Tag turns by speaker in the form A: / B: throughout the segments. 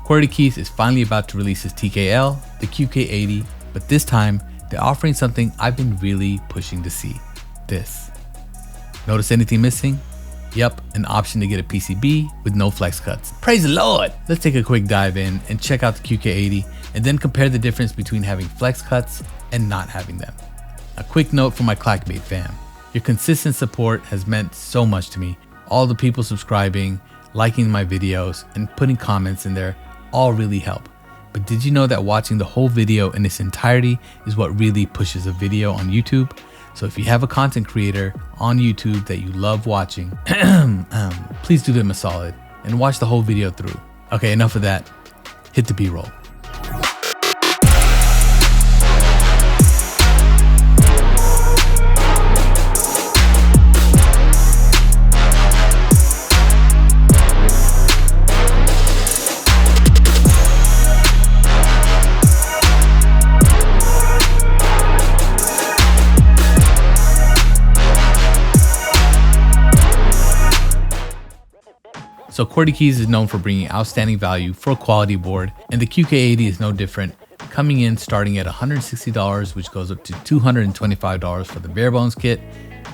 A: Qwertykeys is finally about to release his TKL, the QK80, but this time they're offering something I've been really pushing to see. This. Notice anything missing? Yep, an option to get a PCB with no flex cuts. Praise the Lord! Let's take a quick dive in and check out the QK80 and then compare the difference between having flex cuts and not having them. A quick note from my Clackbait fam. Your consistent support has meant so much to me. All the people subscribing, liking my videos, and putting comments in there all really help. But did you know that watching the whole video in its entirety is what really pushes a video on YouTube? So if you have a content creator on YouTube that you love watching, please do them a solid and watch the whole video through. Okay, enough of that. Hit the B-roll. So Qwertykeys is known for bringing outstanding value for a quality board, and the QK80 is no different, coming in starting at $160, which goes up to $225 for the bare bones kit,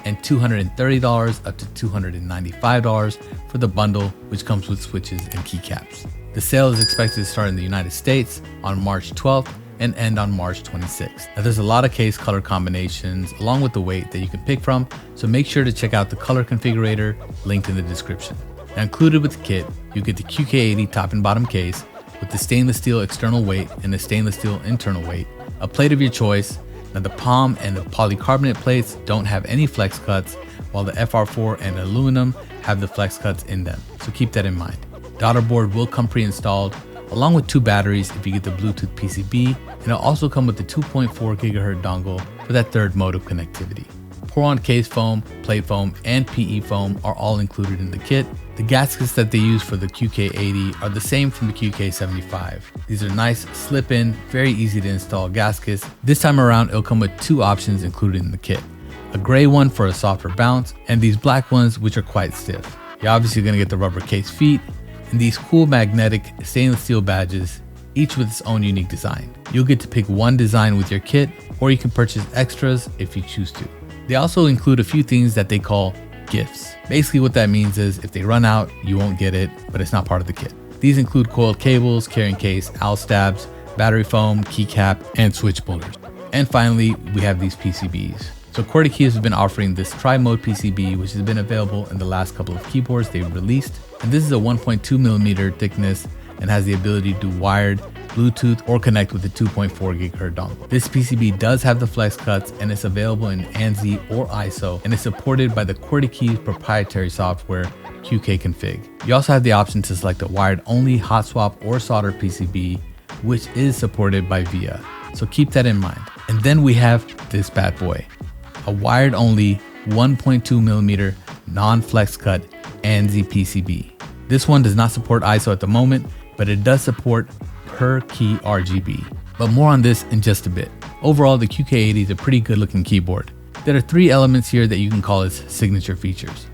A: and $230 up to $295 for the bundle, which comes with switches and keycaps. The sale is expected to start in the United States on March 12th and end on March 26th. Now there's a lot of case color combinations along with the weight that you can pick from, so make sure to check out the color configurator linked in the description. Now included with the kit, you get the QK80 top and bottom case with the stainless steel external weight and the stainless steel internal weight, a plate of your choice. Now the palm and the polycarbonate plates don't have any flex cuts, while the FR4 and aluminum have the flex cuts in them, so keep that in mind. Daughter board will come pre-installed along with 2 batteries if you get the Bluetooth PCB, and it'll also come with the 2.4 GHz dongle for that third mode of connectivity. Pour-on case foam, plate foam, and PE foam are all included in the kit. The gaskets that they use for the QK80 are the same from the QK75. These are nice, slip-in, very easy to install gaskets. This time around, it'll come with 2 options included in the kit. A gray one for a softer bounce, and these black ones which are quite stiff. You're obviously going to get the rubber case feet, and these cool magnetic stainless steel badges, each with its own unique design. You'll get to pick one design with your kit, or you can purchase extras if you choose to. They also include a few things that they call gifts. Basically what that means is if they run out, you won't get it, but it's not part of the kit. These include coiled cables, carrying case, owl stabs, battery foam, keycap, and switch pullers. And finally, we have these PCBs. So Qwertykeys has been offering this tri-mode PCB, which has been available in the last couple of keyboards they've released. And this is a 1.2mm thickness and has the ability to do wired, Bluetooth, or connect with the 2.4 GHz dongle. This PCB does have the flex cuts and it's available in ANSI or ISO, and is supported by the Qwertykeys proprietary software QK config. You also have the option to select a wired only hot swap or solder PCB, which is supported by VIA. So keep that in mind. And then we have this bad boy, a wired only 1.2mm non-flex cut ANSI PCB. This one does not support ISO at the moment, but it does support per key RGB. But more on this in just a bit. Overall, the QK80 is a pretty good looking keyboard. There are 3 elements here that you can call its signature features.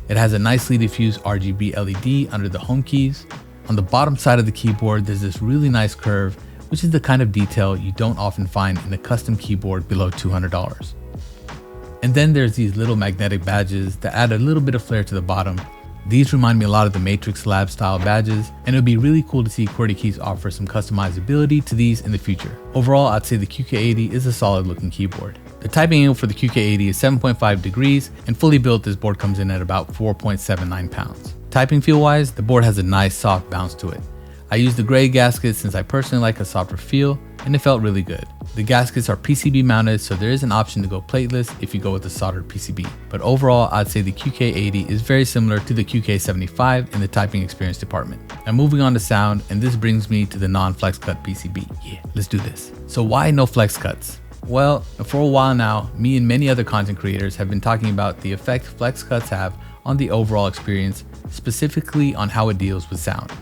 A: It has a nicely diffused RGB LED under the home keys. On the bottom side of the keyboard, there's this really nice curve, which is the kind of detail you don't often find in a custom keyboard below $200. And then there's these little magnetic badges that add a little bit of flair to the bottom. These remind me a lot of the Matrix Lab style badges, and it would be really cool to see Qwertykeys offer some customizability to these in the future. Overall, I'd say the QK80 is a solid looking keyboard. The typing angle for the QK80 is 7.5 degrees, and fully built this board comes in at about 4.79 pounds. Typing feel wise, the board has a nice soft bounce to it. I used the gray gasket since I personally like a softer feel, and it felt really good. The gaskets are PCB mounted, so there is an option to go plateless if you go with a soldered PCB. But overall, I'd say the QK80 is very similar to the QK75 in the typing experience department. Now moving on to sound, and this brings me to the non-flex cut PCB. Yeah, let's do this. So why no flex cuts? Well, for a while now, me and many other content creators have been talking about the effect flex cuts have on the overall experience, specifically on how it deals with sound.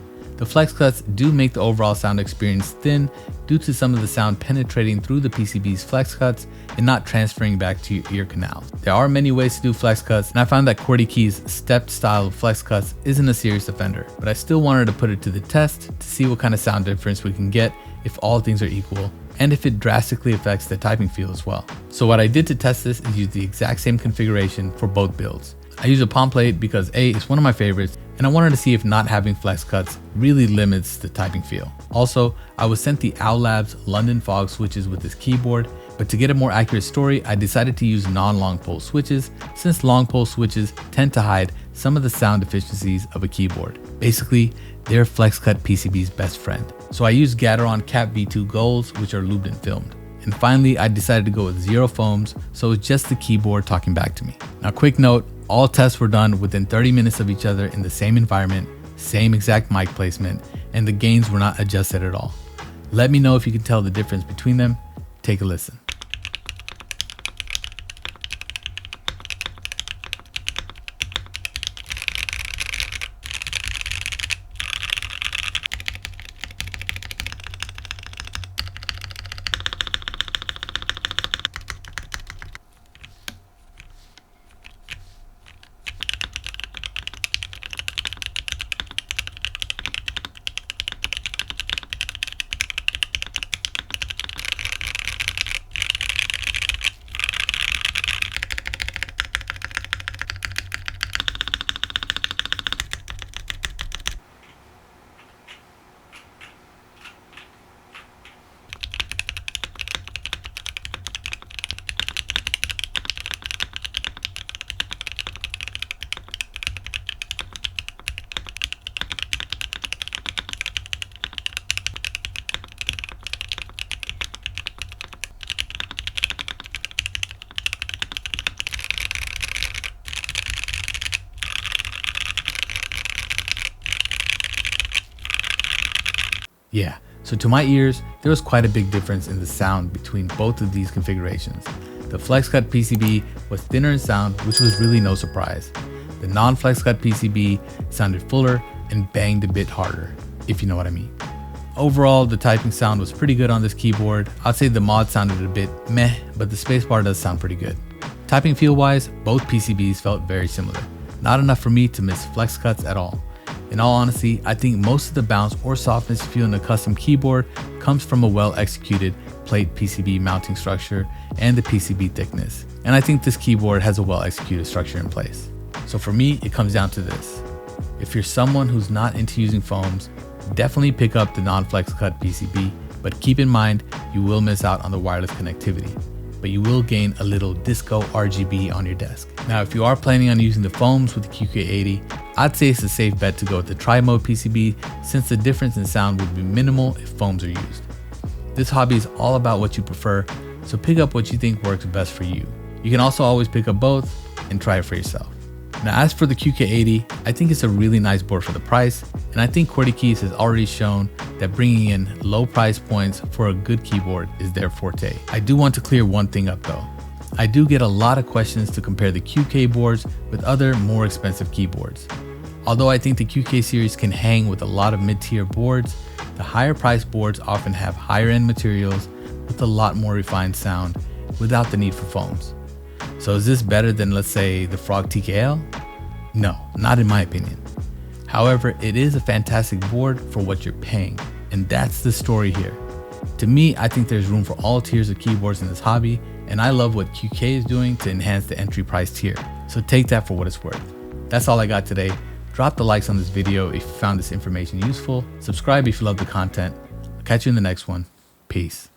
A: The flex cuts do make the overall sound experience thin due to some of the sound penetrating through the PCB's flex cuts and not transferring back to your ear canals. There are many ways to do flex cuts, and I found that Qwertykeys' stepped style of flex cuts isn't a serious offender, but I still wanted to put it to the test to see what kind of sound difference we can get if all things are equal, and if it drastically affects the typing feel as well. So what I did to test this is use the exact same configuration for both builds. I use a palm plate because A, it's one of my favorites, and I wanted to see if not having flex cuts really limits the typing feel. Also, I was sent the Owl Labs London Fog switches with this keyboard, but to get a more accurate story, I decided to use non-long pole switches, since long pole switches tend to hide some of the sound deficiencies of a keyboard. Basically, they're flex cut PCB's best friend. So I used Gateron Cap V2 Golds, which are lubed and filmed. And finally, I decided to go with zero foams, so it's just the keyboard talking back to me. Now, quick note, all tests were done within 30 minutes of each other in the same environment, same exact mic placement, and the gains were not adjusted at all. Let me know if you can tell the difference between them. Take a listen. Yeah, so to my ears, there was quite a big difference in the sound between both of these configurations. The flex cut PCB was thinner in sound, which was really no surprise. The non-flex cut PCB sounded fuller and banged a bit harder, if you know what I mean. Overall, the typing sound was pretty good on this keyboard. I'd say the mod sounded a bit meh, but the spacebar does sound pretty good. Typing feel wise, both PCBs felt very similar. Not enough for me to miss flex cuts at all. In all honesty, I think most of the bounce or softness you feel in a custom keyboard comes from a well-executed plate PCB mounting structure and the PCB thickness. And I think this keyboard has a well-executed structure in place. So for me, it comes down to this. If you're someone who's not into using foams, definitely pick up the non-flex cut PCB, but keep in mind you will miss out on the wireless connectivity, but you will gain a little disco RGB on your desk. Now, if you are planning on using the foams with the QK80, I'd say it's a safe bet to go with the tri-mode PCB since the difference in sound would be minimal if foams are used. This hobby is all about what you prefer, so pick up what you think works best for you. You can also always pick up both and try it for yourself. Now, as for the QK80, I think it's a really nice board for the price, and I think Qwertykeys has already shown that bringing in low price points for a good keyboard is their forte. I do want to clear one thing up though. I do get a lot of questions to compare the QK boards with other more expensive keyboards. Although I think the QK series can hang with a lot of mid-tier boards, the higher priced boards often have higher end materials with a lot more refined sound without the need for foams. So is this better than, let's say, the Frog TKL? No, not in my opinion. However, it is a fantastic board for what you're paying, and that's the story here. To me, I think there's room for all tiers of keyboards in this hobby, and I love what QK is doing to enhance the entry price tier. So take that for what it's worth. That's all I got today. Drop the likes on this video if you found this information useful. Subscribe if you love the content. I'll catch you in the next one. Peace.